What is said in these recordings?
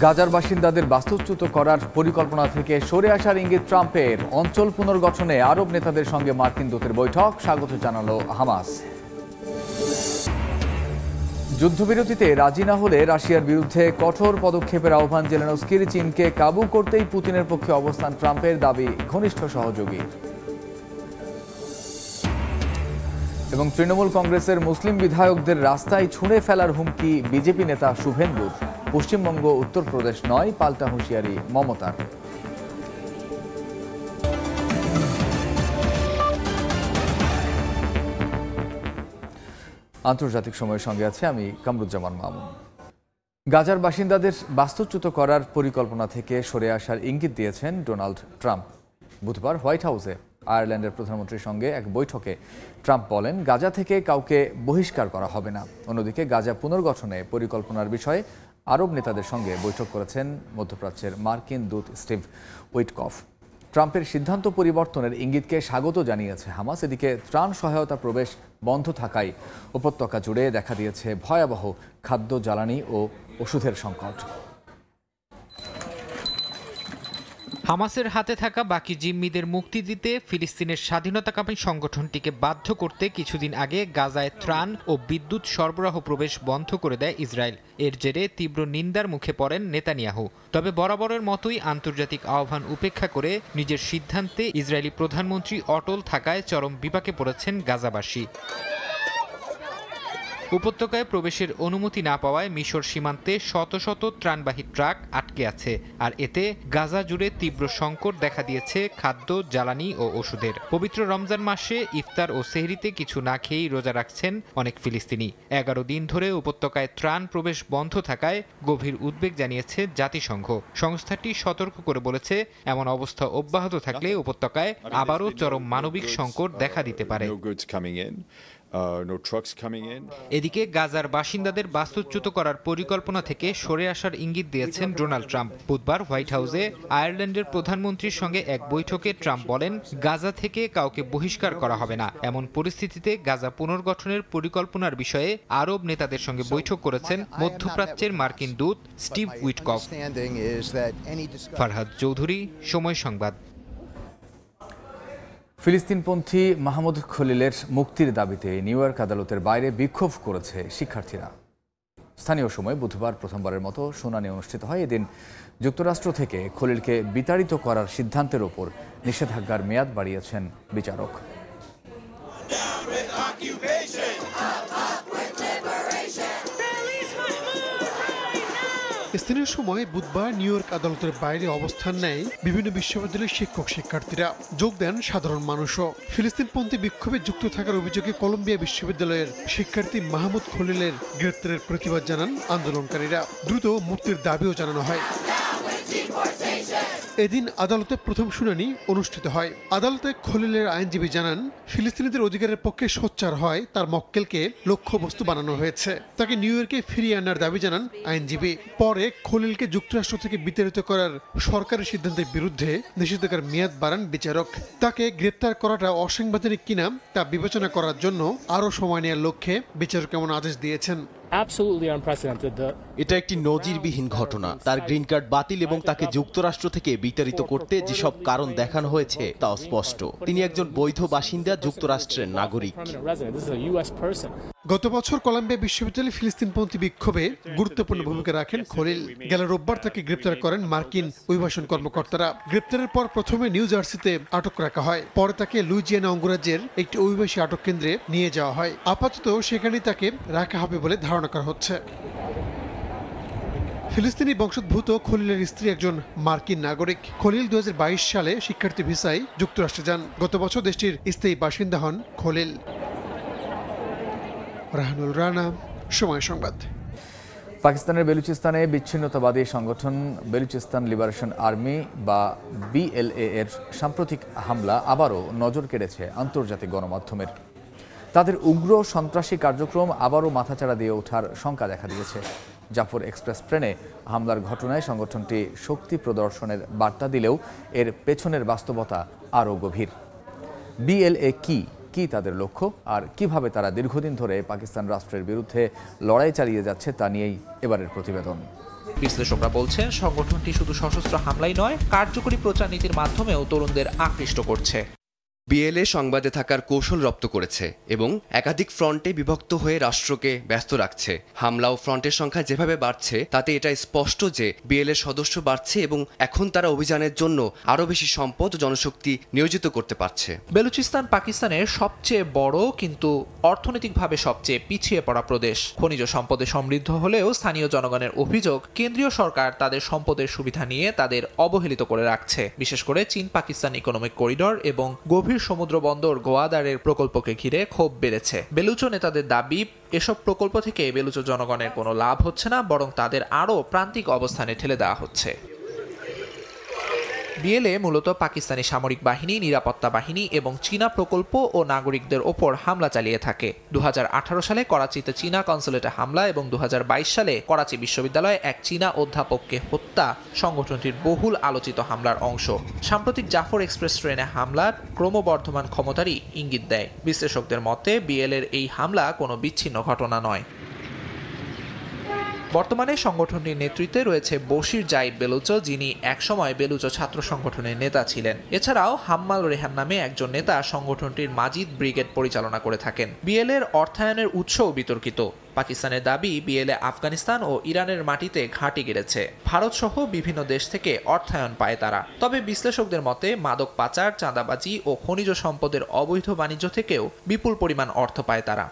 গাজার বাসিন্দাদের বাস্তুচ্যুত করার পরিকল্পনা থেকে সরে আসার ইঙ্গিত ট্রাম্পের। অঞ্চল পুনর্গঠনে আরব নেতাদের সঙ্গে মার্কিন দূতের বৈঠক, স্বাগত জানালো হামাস। যুদ্ধবিরতিতে রাজি না হলে রাশিয়ার বিরুদ্ধে কঠোর পদক্ষেপের আহ্বান জেলেনস্কির। চীনকে কাবু করতেই পুতিনের পক্ষে অবস্থান ট্রাম্পের, দাবি ঘনিষ্ঠ সহযোগী। এবং তৃণমূল কংগ্রেসের মুসলিম বিধায়কদের রাস্তায় ছুঁড়ে ফেলার হুমকি বিজেপি নেতা শুভেন্দুর। পশ্চিমবঙ্গ উত্তরপ্রদেশ নয়, পাল্টা হুঁশিয়ারি মমতার। আন্তর্জাতিক সময়ের সঙ্গে আছে আমি কামরুজ্জামান মামুন। গাজার বাসিন্দাদের বাস্তুচ্যুত করার পরিকল্পনা থেকে সরে আসার ইঙ্গিত দিয়েছেন ডোনাল্ড ট্রাম্প। বুধবার হোয়াইট হাউসে আয়ারল্যান্ডের প্রধানমন্ত্রীর সঙ্গে এক বৈঠকে ট্রাম্প বলেন, গাজা থেকে কাউকে বহিষ্কার করা হবে না। অন্যদিকে গাজা পুনর্গঠনে পরিকল্পনার বিষয়ে আরব নেতাদের সঙ্গে বৈঠক করেছেন মধ্যপ্রাচ্যের মার্কিন দূত স্টিভ উইটকফ। ট্রাম্পের সিদ্ধান্ত পরিবর্তনের ইঙ্গিতকে স্বাগত জানিয়েছে হামাস। এদিকে ত্রাণ সহায়তা প্রবেশ বন্ধ থাকায় উপত্যকা জুড়ে দেখা দিয়েছে ভয়াবহ খাদ্য, জ্বালানি ও ওষুধের সংকট। হামাসের হাতে থাকা বাকি জিম্মিদের মুক্তি দিতে ফিলিস্তিনের স্বাধীনতাকামী সংগঠনটিকে বাধ্য করতে কিছুদিন আগে গাজায় ত্রাণ ও বিদ্যুৎ সরবরাহ প্রবেশ বন্ধ করে দেয় ইসরায়েল। এর জেরে তীব্র নিন্দার মুখে পড়েন নেতানিয়াহু। তবে বরাবরের মতোই আন্তর্জাতিক আহ্বান উপেক্ষা করে নিজের সিদ্ধান্তে ইসরায়েলি প্রধানমন্ত্রী অটল থাকায় চরম বিপাকে পড়েছেন গাজাবাসী। উপত্যকায় প্রবেশের অনুমতি না পাওয়ায় মিশর সীমান্তে শত শত ত্রাণবাহী ট্রাক আটকে আছে। আর এতে গাজা জুড়ে তীব্র সংকট দেখা দিয়েছে খাদ্য, জ্বালানি ও ওষুধের। পবিত্র রমজান মাসে ইফতার ও সেহরিতে কিছু না খেয়েই রোজা রাখছেন অনেক ফিলিস্তিনি। 11 দিন ধরে উপত্যকায় ত্রাণ প্রবেশ বন্ধ থাকায় গভীর উদ্বেগ জানিয়েছে জাতিসংঘ। সংস্থাটি সতর্ক করে বলেছে, এমন অবস্থা অব্যাহত থাকলে উপত্যকায় আবারও চরম মানবিক সংকট দেখা দিতে পারে। এদিকে গাজার বাসিন্দাদের বাস্তুচ্যুত করার পরিকল্পনা থেকে সরে আসার ইঙ্গিত দিয়েছেন ডোনাল্ড ট্রাম্প। বুধবার হোয়াইট হাউসে আয়ারল্যান্ডের প্রধানমন্ত্রীর সঙ্গে এক বৈঠকে ট্রাম্প বলেন, গাজা থেকে কাউকে বহিষ্কার করা হবে না। এমন পরিস্থিতিতে গাজা পুনর্গঠনের পরিকল্পনার বিষয়ে আরব নেতাদের সঙ্গে বৈঠক করেছেন মধ্যপ্রাচ্যের মার্কিন দূত স্টিভ উইটকফ। ফারহাদ চৌধুরী, সময় সংবাদ। ফিলিস্তিনপন্থী মাহমুদ খলিলের মুক্তির দাবিতে নিউ ইয়র্ক আদালতের বাইরে বিক্ষোভ করেছে শিক্ষার্থীরা। স্থানীয় সময় বুধবার প্রথমবারের মতো শুনানি অনুষ্ঠিত হয়। এদিন যুক্তরাষ্ট্র থেকে খলিলকে বিতাড়িত করার সিদ্ধান্তের ওপর নিষেধাজ্ঞার মেয়াদ বাড়িয়েছেন বিচারক। স্থানীয় সময় বুধবার নিউ ইয়র্ক আদালতের বাইরে অবস্থান নেয় বিভিন্ন বিশ্ববিদ্যালয়ের শিক্ষক শিক্ষার্থীরা। যোগ দেন সাধারণ মানুষও। ফিলিস্তিনপন্থী বিক্ষোভে যুক্ত থাকার অভিযোগে কলম্বিয়া বিশ্ববিদ্যালয়ের শিক্ষার্থী মাহমুদ খলিলের গ্রেপ্তারের প্রতিবাদ জানান আন্দোলনকারীরা। দ্রুত মুক্তির দাবিও জানানো হয়। এদিন আদালতে প্রথম শুনানি অনুষ্ঠিত হয়। আদালতে খলিলের আইনজীবী জানান, ফিলিস্তিনিদের অধিকারের পক্ষে সোচ্চার হয় তার মক্কেলকে লক্ষ্যবস্তু বানানো হয়েছে। তাকে নিউ ইয়র্কে ফিরিয়ে আনার দাবি জানান আইনজীবী। পরে খলিলকে যুক্তরাষ্ট্র থেকে বিতাড়িত করার সরকারের সিদ্ধান্তের বিরুদ্ধে নিষেধাজ্ঞার মেয়াদ বাড়ান বিচারক। তাকে গ্রেপ্তার করাটা অসাংবিধানিক কিনা তা বিবেচনা করার জন্য আরও সময় নেওয়ার লক্ষ্যে বিচারক এমন আদেশ দিয়েছেন। এটা একটি নজিরবিহীন ঘটনা। তার গ্রিন কার্ড বাতিল এবং তাকে যুক্তরাষ্ট্র থেকে বিতাড়িত করতে যেসব কারণ দেখানো হয়েছে তা স্পষ্ট। তিনি একজন বৈধ বাসিন্দা, যুক্তরাষ্ট্রের নাগরিক। গত বছর কলম্বিয়া বিশ্ববিদ্যালয়ে ফিলিস্তিনপন্থী বিক্ষোভে গুরুত্বপূর্ণ ভূমিকা রাখেন খলিল। গেল রোববার তাকে গ্রেপ্তার করেন মার্কিন অভিবাসন কর্মকর্তারা। গ্রেপ্তারের পর প্রথমে নিউ জার্সিতে আটক রাখা হয়। পরে তাকে লুইজিয়ানা অঙ্গরাজ্যের একটি অভিবাসী আটক কেন্দ্রে নিয়ে যাওয়া হয়। আপাতত সেখানেই তাকে রাখা হবে বলে ধারণা করা হচ্ছে। ফিলিস্তিনি বংশোদ্ভূত খলিলের স্ত্রী একজন মার্কিন নাগরিক। খলিল 2022 সালে শিক্ষার্থী ভিসায় যুক্তরাষ্ট্রে যান। গত বছর দেশটির স্থায়ী বাসিন্দা হন খলিল। রাহানুল রানা, সময় সংবাদ। পাকিস্তানের বেলুচিস্তানে বিচ্ছিন্নতাবাদী সংগঠন বেলুচিস্তান লিবারেশন আর্মি বা BLA এর সাম্প্রতিক হামলা আবারও নজর কেড়েছে আন্তর্জাতিক গণমাধ্যমের। তাদের উগ্র সন্ত্রাসী কার্যক্রম আবারও মাথাচাড়া দিয়ে ওঠার শঙ্কা দেখা দিয়েছে। জাফর এক্সপ্রেস ট্রেনে হামলার ঘটনায় সংগঠনটি শক্তি প্রদর্শনের বার্তা দিলেও এর পেছনের বাস্তবতা আরও গভীর। BLA কি কি তাদের লক্ষ্য আর কিভাবে তারা দীর্ঘদিন ধরে পাকিস্তান রাষ্ট্রের বিরুদ্ধে লড়াই চালিয়ে যাচ্ছে তা নিয়েই এবারের প্রতিবেদন। বিশ্লেষকরা বলছেন সংগঠনটি শুধু সশস্ত্র হামলাই নয়, কার্যকরী প্রচার নীতির মাধ্যমেও তরুণদের আকৃষ্ট করছে। বিএলএ সংবাদে থাকার কৌশল রপ্ত করেছে এবং একাধিক ফ্রন্টে বিভক্ত হয়ে রাষ্ট্রকে ব্যস্ত রাখছে। হামলা ও ফ্রন্টের সংখ্যা যেভাবে বাড়ছে তাতে এটা স্পষ্ট যে বিএলএর সদস্য বাড়ছে এবং এখন তারা অভিযানের জন্য আরও বেশি সম্পদ ও জনশক্তি নিয়োজিত করতে পারছে। বেলুচিস্তান পাকিস্তানের সবচেয়ে বড় কিন্তু অর্থনৈতিকভাবে সবচেয়ে পিছিয়ে পড়া প্রদেশ। খনিজ সম্পদে সমৃদ্ধ হলেও স্থানীয় জনগণের অভিযোগ, কেন্দ্রীয় সরকার তাদের সম্পদের সুবিধা নিয়ে তাদের অবহেলিত করে রাখছে। বিশেষ করে চীন পাকিস্তান ইকোনমিক করিডর এবং গভীর সমুদ্র বন্দর গোয়াদারের প্রকল্পকে ঘিরে ক্ষোভ বেড়েছে। বেলুচো নেতাদের দাবি, এসব প্রকল্প থেকে বেলুচো জনগণের কোনো লাভ হচ্ছে না, বরং তাদের আরও প্রান্তিক অবস্থানে ঠেলে দেওয়া হচ্ছে। বিএলএ মূলত পাকিস্তানি সামরিক বাহিনী, নিরাপত্তা বাহিনী এবং চীনা প্রকল্প ও নাগরিকদের ওপর হামলা চালিয়ে থাকে। 2018 সালে করাচিতে চীনা কনসুলেটে হামলা এবং 2022 সালে করাচি বিশ্ববিদ্যালয়ে এক চীনা অধ্যাপককে হত্যা সংগঠনটির বহুল আলোচিত হামলার অংশ। সাম্প্রতিক জাফর এক্সপ্রেস ট্রেনে হামলার ক্রমবর্ধমান ক্ষমতারই ইঙ্গিত দেয়। বিশ্লেষকদের মতে বিএলএর এই হামলা কোনো বিচ্ছিন্ন ঘটনা নয়। বর্তমানে সংগঠনটির নেতৃত্বে রয়েছে বশির জাইদ বেলুচো, যিনি একসময় বেলুচো ছাত্র সংগঠনের নেতা ছিলেন। এছাড়াও হাম্মাল রেহান নামে একজন নেতা সংগঠনটির মাজিদ ব্রিগেড পরিচালনা করে থাকেন। বিএলএর অর্থায়নের উৎসও বিতর্কিত। পাকিস্তানের দাবি, বিএলএ আফগানিস্তান ও ইরানের মাটিতে ঘাঁটি গেড়েছে। ভারত সহ বিভিন্ন দেশ থেকে অর্থায়ন পায় তারা। তবে বিশ্লেষকদের মতে মাদক পাচার, চাঁদাবাজি ও খনিজ সম্পদের অবৈধ বাণিজ্য থেকেও বিপুল পরিমাণ অর্থ পায় তারা।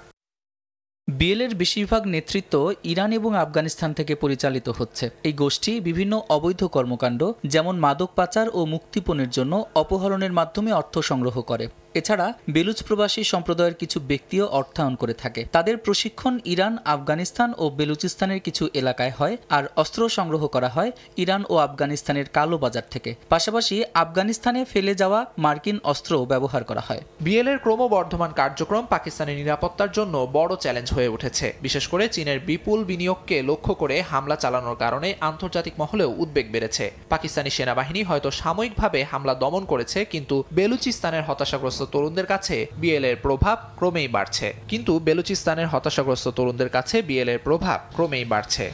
বিএলএর বেশিরভাগ নেতৃত্ব ইরান এবং আফগানিস্তান থেকে পরিচালিত হচ্ছে। এই গোষ্ঠী বিভিন্ন অবৈধ কর্মকাণ্ড যেমন মাদক পাচার ও মুক্তিপণের জন্য অপহরণের মাধ্যমে অর্থ সংগ্রহ করে। এছাড়া বেলুচ প্রবাসী সম্প্রদায়ের কিছু ব্যক্তিও অর্থায়ন করে থাকে। তাদের প্রশিক্ষণ ইরান, আফগানিস্তান ও বেলুচিস্তানের কিছু এলাকায় হয়, আর অস্ত্র সংগ্রহ করা হয় ইরান ও আফগানিস্তানের কালো বাজার থেকে। পাশাপাশি আফগানিস্তানে ফেলে যাওয়া মার্কিন অস্ত্রও ব্যবহার করা হয়। বিএলএর ক্রমবর্ধমান কার্যক্রম পাকিস্তানের নিরাপত্তার জন্য বড় চ্যালেঞ্জ হয়ে উঠেছে। বিশেষ করে চীনের বিপুল বিনিয়োগকে লক্ষ্য করে হামলা চালানোর কারণে আন্তর্জাতিক মহলেও উদ্বেগ বেড়েছে। পাকিস্তানি সেনাবাহিনী হয়তো সাময়িকভাবে হামলা দমন করেছে, কিন্তু বেলুচিস্তানের হতাশাগ্রস্ত তরুণদের কাছে বিএলএর প্রভাব ক্রমেই বাড়ছে।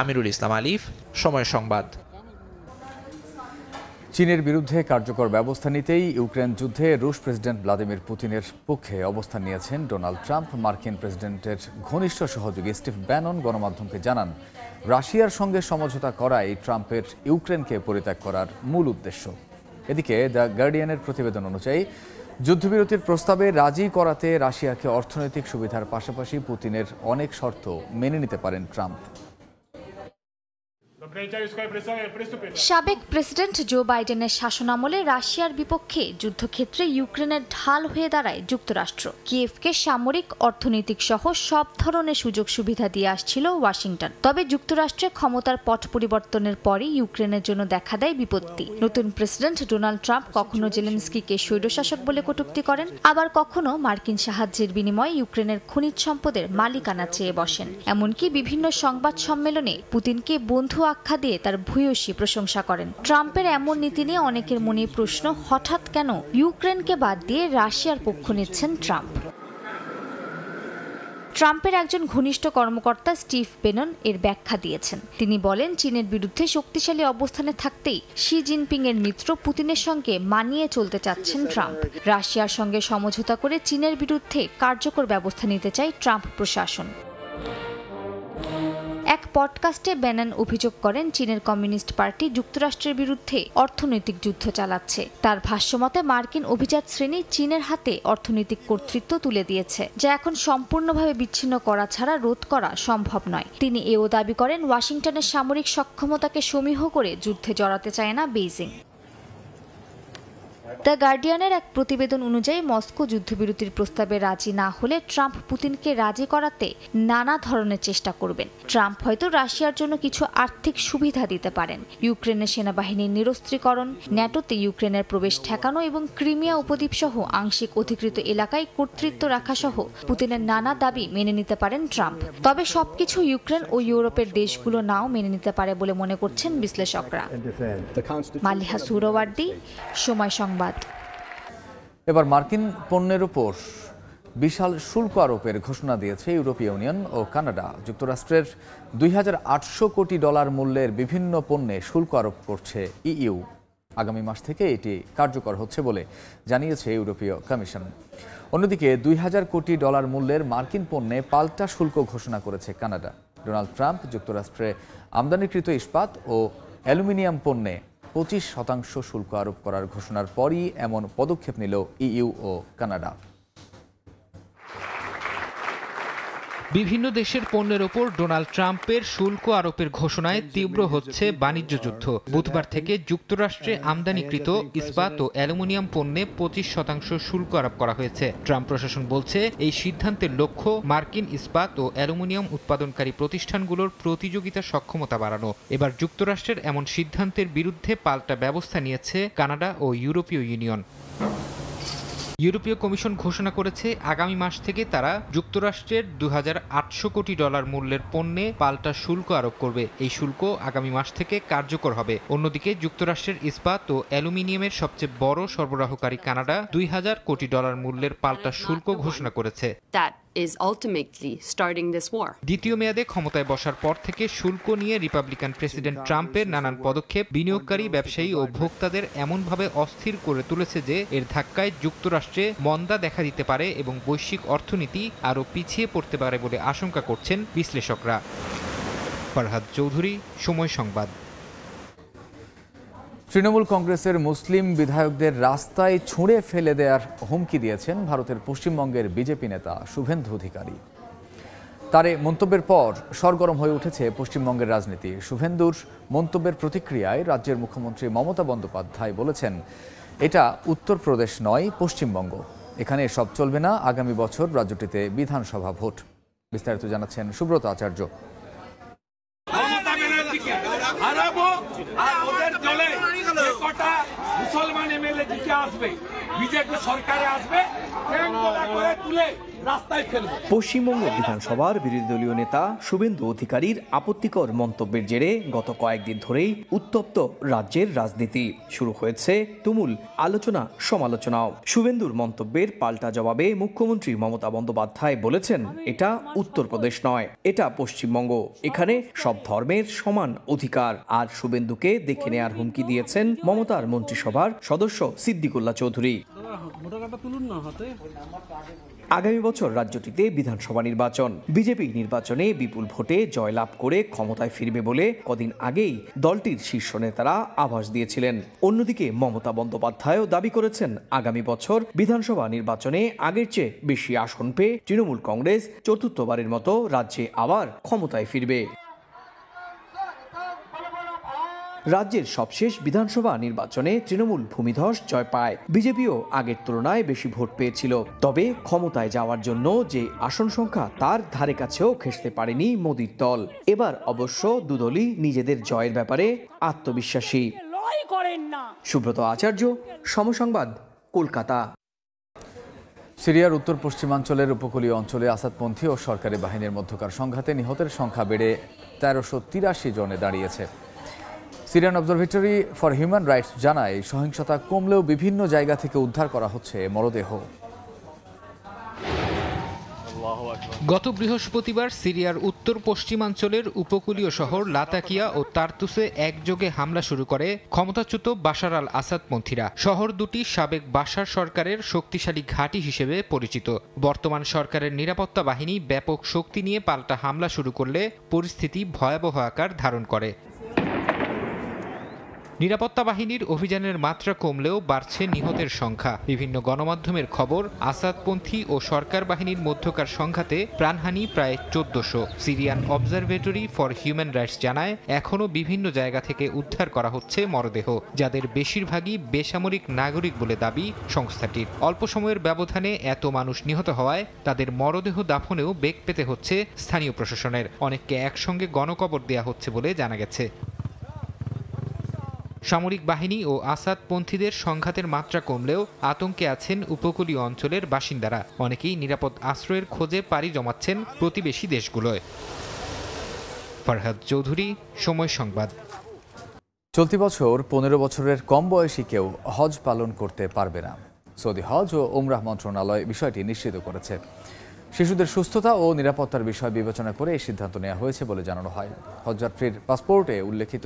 আমিরুল ইসলাম আলিফ, সময় সংবাদ। চীনের বিরুদ্ধে কার্যকর ব্যবস্থা নিতেই ইউক্রেন যুদ্ধে রুশ প্রেসিডেন্ট ভ্লাদিমির পুতিনের পক্ষে অবস্থান নিয়েছেন ডোনাল্ড ট্রাম্প। মার্কিন প্রেসিডেন্টের ঘনিষ্ঠ সহযোগী স্টিভ ব্যানন গণমাধ্যমকে জানান, রাশিয়ার সঙ্গে সমঝোতা করাই ট্রাম্পের ইউক্রেনকে পরিত্যাগ করার মূল উদ্দেশ্য। এদিকে দ্য গার্ডিয়ানের প্রতিবেদন অনুযায়ী যুদ্ধবিরতির প্রস্তাবে রাজি করাতে রাশিয়াকে অর্থনৈতিক সুবিধার পাশাপাশি পুতিনের অনেক শর্ত মেনে নিতে পারেন ট্রাম্প। সাবেক প্রেসিডেন্ট জো বাইডেনের শাসনামলে রাশিয়ার বিপক্ষে যুদ্ধক্ষেত্রে ইউক্রেনের ঢাল হয়ে দাঁড়ায় যুক্তরাষ্ট্র। কিয়েভকে সামরিক, অর্থনৈতিক সহ সব ধরনের সুযোগ সুবিধা দিয়ে আসছিল ওয়াশিংটন। তবে যুক্তরাষ্ট্রের ক্ষমতার পট পরিবর্তনের পরই ইউক্রেনের জন্য দেখা দেয় বিপত্তি। নতুন প্রেসিডেন্ট ডোনাল্ড ট্রাম্প কখনো জেলেনস্কিকে স্বৈরশাসক বলে কটূক্তি করেন, আবার কখনো মার্কিন সাহায্যের বিনিময়ে ইউক্রেনের খনিজ সম্পদের মালিকানা চেয়ে বসেন। এমনকি বিভিন্ন সংবাদ সম্মেলনে পুতিনকে বন্ধু আখ্যা দিয়ে তার ভূয়সী প্রশংসা করেন। ট্রাম্পের এমন নীতি নিয়ে অনেকের মনে প্রশ্ন, হঠাৎ কেন ইউক্রেনকে বাদ দিয়ে রাশিয়ার পক্ষ নিচ্ছেন ট্রাম্প? ট্রাম্পের একজন ঘনিষ্ঠ কর্মকর্তা স্টিভ বেনন এর ব্যাখ্যা দিয়েছেন। তিনি বলেন, চীনের বিরুদ্ধে শক্তিশালী অবস্থানে থাকতেই শি জিনপিং এর মিত্র পুতিনের সঙ্গে মানিয়ে চলতে চাচ্ছেন ট্রাম্প। রাশিয়ার সঙ্গে সমঝোতা করে চীনের বিরুদ্ধে কার্যকর ব্যবস্থা নিতে চায় ট্রাম্প প্রশাসন। এক পডকাস্টে ব্যানন অভিযোগ করেন, চীনের কমিউনিস্ট পার্টি যুক্তরাষ্ট্রের বিরুদ্ধে অর্থনৈতিক যুদ্ধ চালাচ্ছে। তার ভাষ্যমতে মার্কিন অভিজাত শ্রেণী চীনের হাতে অর্থনৈতিক কর্তৃত্ব তুলে দিয়েছে, যা এখন সম্পূর্ণভাবে বিচ্ছিন্ন করা ছাড়া রোধ করা সম্ভব নয়। তিনি এও দাবি করেন, ওয়াশিংটনের সামরিক সক্ষমতাকে সমীহ করে যুদ্ধে জড়াতে চায় না বেইজিং। দ্য গার্ডিয়ানের এক প্রতিবেদন অনুযায়ী মস্কো যুদ্ধবিরতির প্রস্তাবে রাজি না হলে ট্রাম্প পুতিনকে রাজি করাতে নানা ধরনের চেষ্টা করবেন। ট্রাম্প হয়তো রাশিয়ার জন্য কিছু আর্থিক সুবিধা দিতে পারেন, ইউক্রেনের সেনাবাহিনীর নিরস্ত্রীকরণ, ন্যাটোতে ইউক্রেনের প্রবেশ ঠেকানো এবং ক্রিমিয়া উপদ্বীপ সহ আংশিক অধিকৃত এলাকায় কর্তৃত্ব রাখা সহ পুতিনের নানা দাবি মেনে নিতে পারেন ট্রাম্প। তবে সবকিছু ইউক্রেন ও ইউরোপের দেশগুলো নাও মেনে নিতে পারে বলে মনে করছেন বিশ্লেষকরা। মালিহা সুহরাওয়ার্দী, সময় সংবাদ। এবার মার্কিন পণ্যের উপর বিশাল শুল্ক আরোপের ঘোষণা দিয়েছে ইউরোপীয় ইউনিয়ন ও কানাডা। যুক্তরাষ্ট্রের $২,৮০০ কোটি মূল্যের বিভিন্ন পণ্যে শুল্ক আরোপ করছে ইইউ। আগামী মাস থেকে এটি কার্যকর হচ্ছে বলে জানিয়েছে ইউরোপীয় কমিশন। অন্যদিকে $২,০০০ কোটি মূল্যের মার্কিন পণ্যে পাল্টা শুল্ক ঘোষণা করেছে কানাডা। ডোনাল্ড ট্রাম্প যুক্তরাষ্ট্রে আমদানিকৃত ইস্পাত ও অ্যালুমিনিয়াম পণ্যে 25% শুল্ক আরোপ করার ঘোষণার পরই এমন পদক্ষেপ নিল ইইউ ও কানাডা। বিভিন্ন দেশের পণ্যের ওপর ডোনাল্ড ট্রাম্পের শুল্ক আরোপের ঘোষণায় তীব্র হচ্ছে বাণিজ্য যুদ্ধ। বুধবার থেকে যুক্তরাষ্ট্রে আমদানিকৃত ইস্পাত ও অ্যালুমিনিয়াম পণ্যে 25% শুল্ক আরোপ করা হয়েছে। ট্রাম্প প্রশাসন বলছে এই সিদ্ধান্তের লক্ষ্য মার্কিন ইস্পাত ও অ্যালুমিনিয়াম উৎপাদনকারী প্রতিষ্ঠানগুলোর প্রতিযোগিতা সক্ষমতা বাড়ানো। এবার যুক্তরাষ্ট্রের এমন সিদ্ধান্তের বিরুদ্ধে পাল্টা ব্যবস্থা নিয়েছে কানাডা ও ইউরোপীয় ইউনিয়ন। ইউরোপীয় কমিশন ঘোষণা করেছে আগামী মাস থেকে তারা যুক্তরাষ্ট্রের $২,৮০০ কোটি মূল্যের পণ্যে পাল্টা শুল্ক আরোপ করবে। এই শুল্ক আগামী মাস থেকে কার্যকর হবে। অন্যদিকে যুক্তরাষ্ট্রের ইস্পাত ও অ্যালুমিনিয়ামের সবচেয়ে বড় সরবরাহকারী কানাডা $২,০০০ কোটি মূল্যের পাল্টা শুল্ক ঘোষণা করেছে। দ্বিতীয় মেয়াদে ক্ষমতায় বসার পর থেকে শুল্ক নিয়ে রিপাবলিকান প্রেসিডেন্ট ট্রাম্পের নানান পদক্ষেপ বিনিয়োগকারী, ব্যবসায়ী ও ভোক্তাদের এমনভাবে অস্থির করে তুলেছে যে এর ধাক্কায় যুক্তরাষ্ট্রে মন্দা দেখা দিতে পারে এবং বৈশ্বিক অর্থনীতি আরও পিছিয়ে পড়তে পারে বলে আশঙ্কা করছেন বিশ্লেষকরা। ফরহাদ চৌধুরী, সময় সংবাদ। তৃণমূল কংগ্রেসের মুসলিম বিধায়কদের রাস্তায় ছুঁড়ে ফেলে দেওয়ার হুমকি দিয়েছেন ভারতের পশ্চিমবঙ্গের বিজেপি নেতা শুভেন্দু অধিকারী। তার এই মন্তব্যের পর সরগরম হয়ে উঠেছে পশ্চিমবঙ্গের রাজনীতি। শুভেন্দুর মন্তব্যের প্রতিক্রিয়ায় রাজ্যের মুখ্যমন্ত্রী মমতা বন্দ্যোপাধ্যায় বলেছেন, এটা উত্তরপ্রদেশ নয়, পশ্চিমবঙ্গ। এখানে এসব চলবে না। আগামী বছর রাজ্যটিতে বিধানসভা ভোট। বিস্তারিত জানাচ্ছেন সুব্রত আচার্য। মুসলমান এমএলএ দিকে আসবে, বিজেপি সরকারে আসবে, তুলে রাস্তায় ফেলবে। পশ্চিমবঙ্গ বিধানসভার বিরোধী দলীয় নেতা শুভেন্দু অধিকারীর আপত্তিকর মন্তব্যের জেরে গত কয়েকদিন ধরেই উত্তপ্ত রাজ্যের রাজনীতি। শুরু হয়েছে তুমুল আলোচনা সমালোচনাও। শুভেন্দুর মন্তব্যের পাল্টা জবাবে মুখ্যমন্ত্রী মমতা বন্দ্যোপাধ্যায় বলেছেন, এটা উত্তরপ্রদেশ নয়, এটা পশ্চিমবঙ্গ। এখানে সব ধর্মের সমান অধিকার। আর শুভেন্দুকে দেখে নেয়ার হুমকি দিয়েছেন মমতার মন্ত্রিসভার সদস্য সিদ্দিকুল্লাহ চৌধুরী। আগামী বছর রাজ্যটিতে বিধানসভা নির্বাচন। বিজেপি নির্বাচনে বিপুল ভোটে জয়লাভ করে ক্ষমতায় ফিরবে বলে কদিন আগেই দলটির শীর্ষ নেতারা আভাস দিয়েছিলেন। অন্যদিকে মমতা বন্দ্যোপাধ্যায়ও দাবি করেছেন, আগামী বছর বিধানসভা নির্বাচনে আগের চেয়ে বেশি আসন পেয়ে তৃণমূল কংগ্রেস চতুর্থবারের মতো রাজ্যে আবার ক্ষমতায় ফিরবে। রাজ্যের সবশেষ বিধানসভা নির্বাচনে তৃণমূল ভূমিধস জয় পায়। বিজেপিও আগের তুলনায় বেশি ভোট পেয়েছিল। তবে ক্ষমতায় যাওয়ার জন্য যে আসন সংখ্যা তার ধারে কাছেও ঘেঁষতে পারেনি মোদির দল। এবার অবশ্য দুদলই নিজেদের জয়ের ব্যাপারে আত্মবিশ্বাসী। সুব্রত আচার্য, সময় সংবাদ, কলকাতা। সিরিয়ার উত্তর পশ্চিমাঞ্চলের উপকূলীয় অঞ্চলে আসাদপন্থী ও সরকারি বাহিনীর মধ্যকার সংঘাতে নিহতের সংখ্যা বেড়ে 1383 জনে দাঁড়িয়েছে। Syrian observatory for human rights জানায়, সহিংসতা কমলেও বিভিন্ন জায়গা থেকে উদ্ধার করা হচ্ছে মরদেহ। গত বৃহস্পতিবার সিরিয়ার উত্তর পশ্চিমাঞ্চলের উপকূলীয় শহর লাতাকিয়া ও তার্তুসে একযোগে হামলা শুরু করে ক্ষমতাচ্যুত বাশার আল আসাদপন্থীরা। শহর দুটি সাবেক বাশার সরকারের শক্তিশালী ঘাঁটি হিসেবে পরিচিত। বর্তমান সরকারের নিরাপত্তা বাহিনী ব্যাপক শক্তি নিয়ে পাল্টা হামলা শুরু করলে পরিস্থিতি ভয়াবহ আকার ধারণ করে। নিরাপত্তা বাহিনীর অভিযানের মাত্রা কমলেও বাড়ছে নিহতের সংখ্যা। বিভিন্ন গণমাধ্যমের খবর, আসাদপন্থী ও সরকার বাহিনীর মধ্যকার সংঘাতে প্রাণহানি প্রায় 1400। Syrian observatory for human rights জানায়, এখনও বিভিন্ন জায়গা থেকে উদ্ধার করা হচ্ছে মরদেহ, যাদের বেশিরভাগই বেসামরিক নাগরিক বলে দাবি সংস্থাটির। অল্প সময়ের ব্যবধানে এত মানুষ নিহত হওয়ায় তাদের মরদেহ দাফনেও বেগ পেতে হচ্ছে স্থানীয় প্রশাসনের। অনেককে একসঙ্গে গণকবর দেয়া হচ্ছে বলে জানা গেছে। সামরিক বাহিনী ও আসাদপন্থীদের সংঘাতের মাত্রা কমলেও আতঙ্কে আছেন উপকূলীয় অঞ্চলের বাসিন্দারা। অনেকেই নিরাপদ আশ্রয়ের খোঁজে পাড়ি জমাচ্ছেন প্রতিবেশী দেশগুলোয়। ফরহাদ চৌধুরী, সময় সংবাদ। চলতি বছর 15 বছরের কম বয়সী কেউ হজ পালন করতে পারবে না। সৌদি হজ ও ওমরাহ মন্ত্রণালয় বিষয়টি নিশ্চিত করেছে। শিশুদের সুস্থতা ও নিরাপত্তার বিষয় বিবেচনা করে এই সিদ্ধান্ত নেওয়া হয়েছে বলে জানানো হয়। হজযাত্রীর পাসপোর্টে উল্লেখিত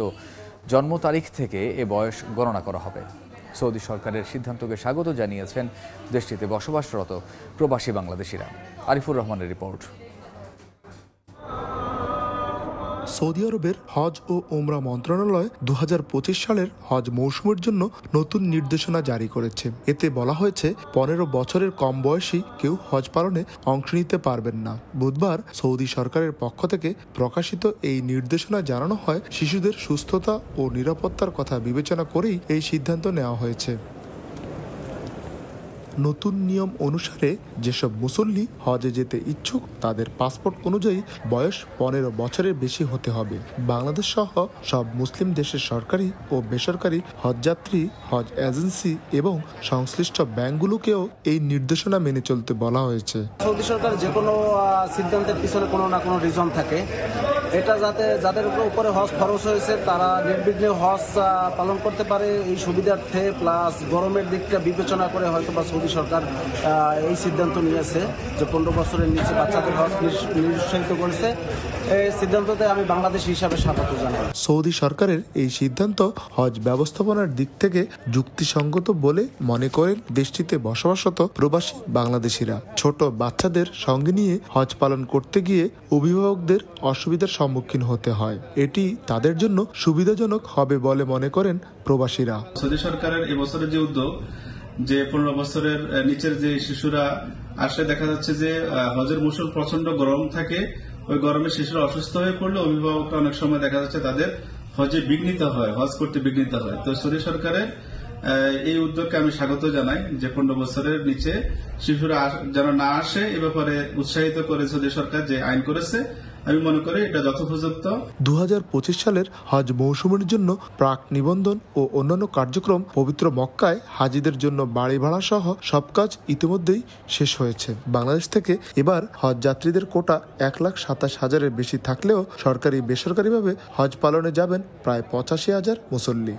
জন্ম তারিখ থেকে এ বয়স গণনা করা হবে। সৌদি সরকারের সিদ্ধান্তকে স্বাগত জানিয়েছেন দেশটিতে বসবাসরত প্রবাসী বাংলাদেশিরা। আরিফুর রহমানের রিপোর্ট। সৌদি আরবের হজ ও ওমরা মন্ত্রণালয় 2025 সালের হজ মৌসুমের জন্য নতুন নির্দেশনা জারি করেছে। এতে বলা হয়েছে 15 বছরের কম বয়সী কেউ হজ পালনে অংশ নিতে পারবেন না। বুধবার সৌদি সরকারের পক্ষ থেকে প্রকাশিত এই নির্দেশনা জানানো হয়, শিশুদের সুস্থতা ও নিরাপত্তার কথা বিবেচনা করেই এই সিদ্ধান্ত নেওয়া হয়েছে। নতুন নিয়ম অনুসারে যেসব মুসল্লি হজে যেতে ইচ্ছুক তাদের পাসপোর্ট অনুযায়ী বয়স 15 বছরের বেশি হতে হবে। বাংলাদেশ সহ সব মুসলিম দেশের সরকারি ও বেসরকারি হজযাত্রী, হজ এজেন্সি এবং সংশ্লিষ্ট ব্যাংকগুলোকেও এই নির্দেশনা মেনে চলতে বলা হয়েছে। সৌদি সরকার যে কোনো সিদ্ধান্তের পিছনে কোনো না কোনো রিজন থাকে। এটা যাতে যাদের উপরে হজ খরচ হয়েছে তারা নির্বিঘ্নে হজ পালন করতে পারে এই সুবিধার্থে, প্লাস গরমের দিকটা বিবেচনা করে হয়তো বা সৌদি সরকার এই সিদ্ধান্ত নিয়েছে যে 15 বছরের নিচে বাচ্চাদের হজ নিরুৎসাহিত করেছে। এই সিদ্ধান্ততে আমি বাংলাদেশ হিসাবে স্বাগত জানাই। সৌদি সরকারের এই সিদ্ধান্ত হজ ব্যবস্থাপনার দিক থেকে যুক্তিসঙ্গত বলে মনে করেন দেশটিতে বসবাসরত প্রবাসী বাংলাদেশিরা। ছোট বাচ্চাদের সঙ্গে নিয়ে হজ পালন করতে গিয়ে অভিভাবকদের অসুবিধার সম্মুখীন হতে হয়। এটি তাদের জন্য সুবিধাজনক হবে বলে মনে করেন প্রবাসীরা। সৌদি সরকারের এবছরের যে উদ্যোগ, যে 15 বছরের নিচের যে শিশুরা আসলে দেখা যাচ্ছে যে হজের মৌসুম প্রচন্ড গরম থাকে, ওই গরমে শিশুরা অসুস্থ হয়ে পড়লে অভিভাবকরা অনেক সময় দেখা যাচ্ছে তাদের হজে বিঘ্নিত হয়, হজ করতে বিঘ্নিত হয়। তো সৌদি সরকারের এই উদ্যোগকে আমি স্বাগত জানাই যে 15 বছরের নিচে শিশুরা যেন না আসে এ ব্যাপারে উৎসাহিত করে সৌদি সরকার যে আইন করেছে, আমি মনে করি এটা যথোপযুক্ত। 2025 সালের হজ মৌসুমের জন্য প্রাক নিবন্ধন ও অন্যান্য কার্যক্রম পবিত্র মক্কায় হাজিদের জন্য বাড়ি ভাড়া সহ সব কাজ ইতিমধ্যেই শেষ হয়েছে। বাংলাদেশ থেকে এবার হজ যাত্রীদের কোটা 1,27,000-এর বেশি থাকলেও সরকারি বেসরকারিভাবে হজ পালনে যাবেন প্রায় 85,000 মুসল্লি।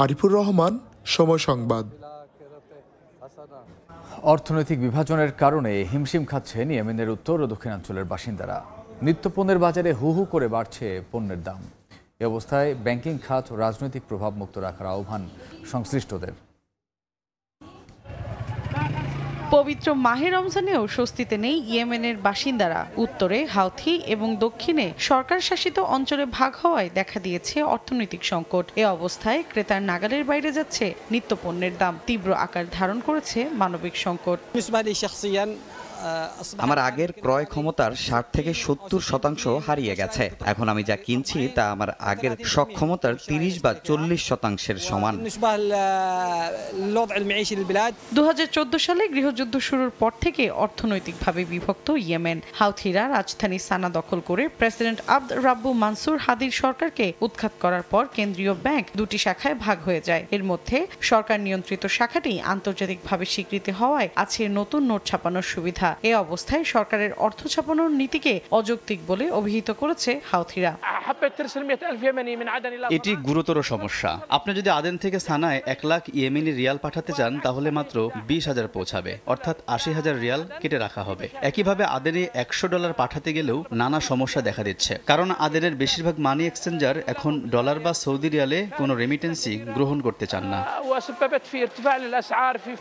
আরিফুর রহমান, সময় সংবাদ। অর্থনৈতিক বিভাজনের কারণে হিমশিম খাচ্ছেন ইয়েমেনের উত্তর ও দক্ষিণাঞ্চলের বাসিন্দারা। নিত্যপণ্যের বাজারে হু হু করে বাড়ছে পণ্যের দাম। এ অবস্থায় ব্যাংকিং খাত রাজনৈতিক প্রভাব মুক্ত রাখার আহ্বান সংশ্লিষ্টদের। পবিত্র মাহে রমজানেও স্বস্তিতে নেই ইয়েমেনের বাসিন্দারা। উত্তরে হাউথি এবং দক্ষিণে সরকার শাসিত অঞ্চলে ভাগ হওয়ায় দেখা দিয়েছে অর্থনৈতিক সংকট। এ অবস্থায় ক্রেতার নাগালের বাইরে যাচ্ছে নিত্যপণ্যের দাম। তীব্র আকার ধারণ করেছে মানবিক সংকট। আমার আগের ক্রয় ক্ষমতার 60 থেকে 70% হারিয়ে গেছে। এখন আমি যা কিনছি তা আমার আগের সক্ষমতার 30 বা 40% সমান। 2014 সালে গৃহযুদ্ধ শুরুর পর থেকে অর্থনৈতিকভাবে বিভক্ত ইয়েমেন। হাউথিরা রাজধানী সানা দখল করে প্রেসিডেন্ট আব্দ রাব্বু মানসুর হাদির সরকারকে উৎখাত করার পর কেন্দ্রীয় ব্যাংক দুটি শাখায় ভাগ হয়ে যায়। এর মধ্যে সরকার নিয়ন্ত্রিত শাখাটি আন্তর্জাতিকভাবে স্বীকৃতি হওয়ায় আছে নতুন নোট ছাপানোর সুবিধা। এ অবস্থায় সরকারের অর্থ ছাপানোর নীতিকে অযৌক্তিক বলে অভিহিত করেছে হাউথিরা। এটি গুরুতর সমস্যা। আপনি যদি আদেন থেকে সানায় 1 লাখ ইয়েমেনি রিয়াল পাঠাতে চান তাহলে মাত্র 20,000 পৌঁছাবে, অর্থাৎ 80,000 রিয়াল কেটে রাখা হবে। একইভাবে আদেনে $100 পাঠাতে গেলেও নানা সমস্যা দেখা দিচ্ছে, কারণ আদেনের বেশিরভাগ মানি এক্সচেঞ্জার এখন ডলার বা সৌদি রিয়ালে কোনো রেমিটেন্সই গ্রহণ করতে চান না।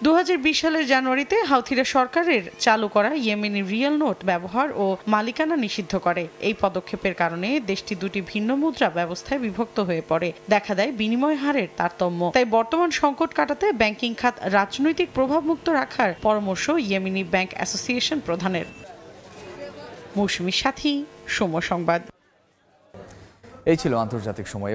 2020 সালের জানুয়ারিতে হাউথিরা সরকারের চালু করা ইয়েমেনি রিয়াল নোট ব্যবহার ও মালিকানা নিষিদ্ধ করে। এই পদক্ষেপের কারণে দেশটি দুটি ভিন্ন মুদ্রা ব্যবস্থায় বিভক্ত হয়ে পড়ে। দেখা দেয় বিনিময় হারের তারতম্য। তাই বর্তমান সংকট কাটাতে ব্যাংকিং খাত রাজনৈতিক প্রভাব মুক্ত রাখার পরামর্শ ইয়েমেনি ব্যাংক অ্যাসোসিয়েশন প্রধানের। মৌসুমীর সাথী, সময় সংবাদ। এই ছিল আন্তর্জাতিক সময়।